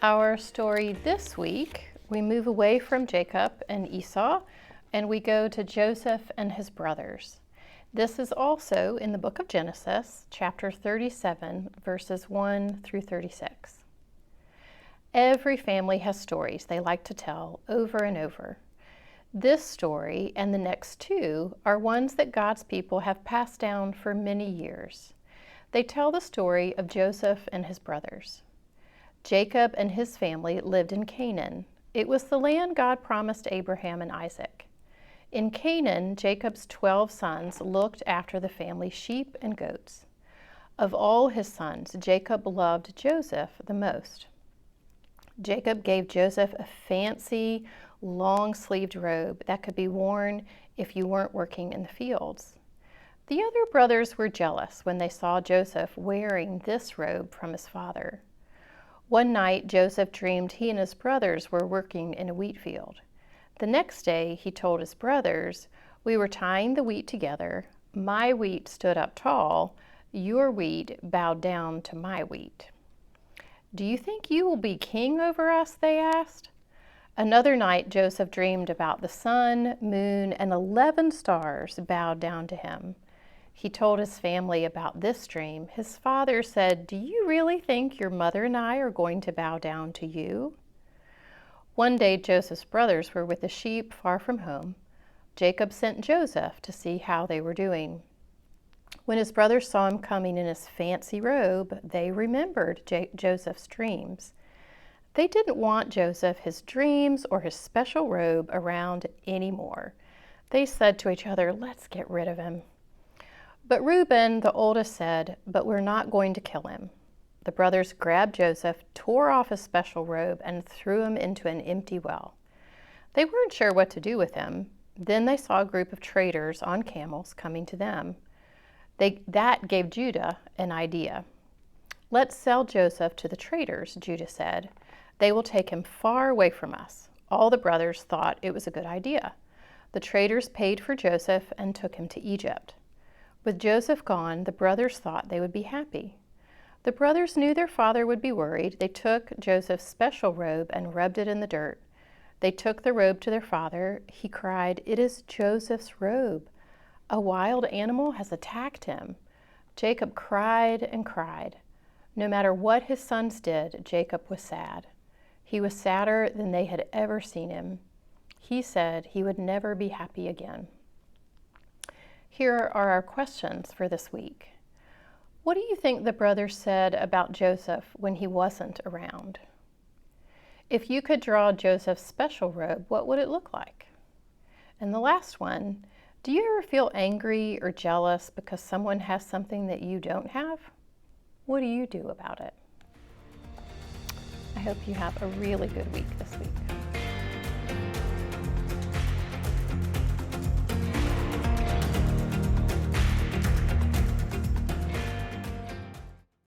Our story this week, we move away from Jacob and Esau, and we go to Joseph and his brothers. This is also in the book of Genesis, chapter 37, verses 1 through 36. Every family has stories they like to tell over and over. This story and the next two are ones that God's people have passed down for many years. They tell the story of Joseph and his brothers. Jacob and his family lived in Canaan. It was the land God promised Abraham and Isaac. In Canaan, Jacob's 12 sons looked after the family's sheep and goats. Of all his sons, Jacob loved Joseph the most. Jacob gave Joseph a fancy, long-sleeved robe that could be worn if you weren't working in the fields. The other brothers were jealous when they saw Joseph wearing this robe from his father. One night, Joseph dreamed he and his brothers were working in a wheat field. The next day, he told his brothers, "We were tying the wheat together. My wheat stood up tall. Your wheat bowed down to my wheat." "Do you think you will be king over us?" they asked. Another night, Joseph dreamed about the sun, moon, and 11 stars bowed down to him. He told his family about this dream. His father said, "Do you really think your mother and I are going to bow down to you?" One day, Joseph's brothers were with the sheep far from home. Jacob sent Joseph to see how they were doing. When his brothers saw him coming in his fancy robe, they remembered Joseph's dreams. They didn't want Joseph, his dreams, or his special robe around anymore. They said to each other, "Let's get rid of him." But Reuben, the oldest, said, "But we're not going to kill him." The brothers grabbed Joseph, tore off his special robe, and threw him into an empty well. They weren't sure what to do with him. Then they saw a group of traders on camels coming to them. That gave Judah an idea. "Let's sell Joseph to the traders," Judah said. "They will take him far away from us." All the brothers thought it was a good idea. The traders paid for Joseph and took him to Egypt. With Joseph gone, the brothers thought they would be happy. The brothers knew their father would be worried. They took Joseph's special robe and rubbed it in the dirt. They took the robe to their father. He cried, "It is Joseph's robe. A wild animal has attacked him." Jacob cried and cried. No matter what his sons did, Jacob was sad. He was sadder than they had ever seen him. He said he would never be happy again. Here are our questions for this week. What do you think the brothers said about Joseph when he wasn't around? If you could draw Joseph's special robe, what would it look like? And the last one, do you ever feel angry or jealous because someone has something that you don't have? What do you do about it? I hope you have a really good week this week.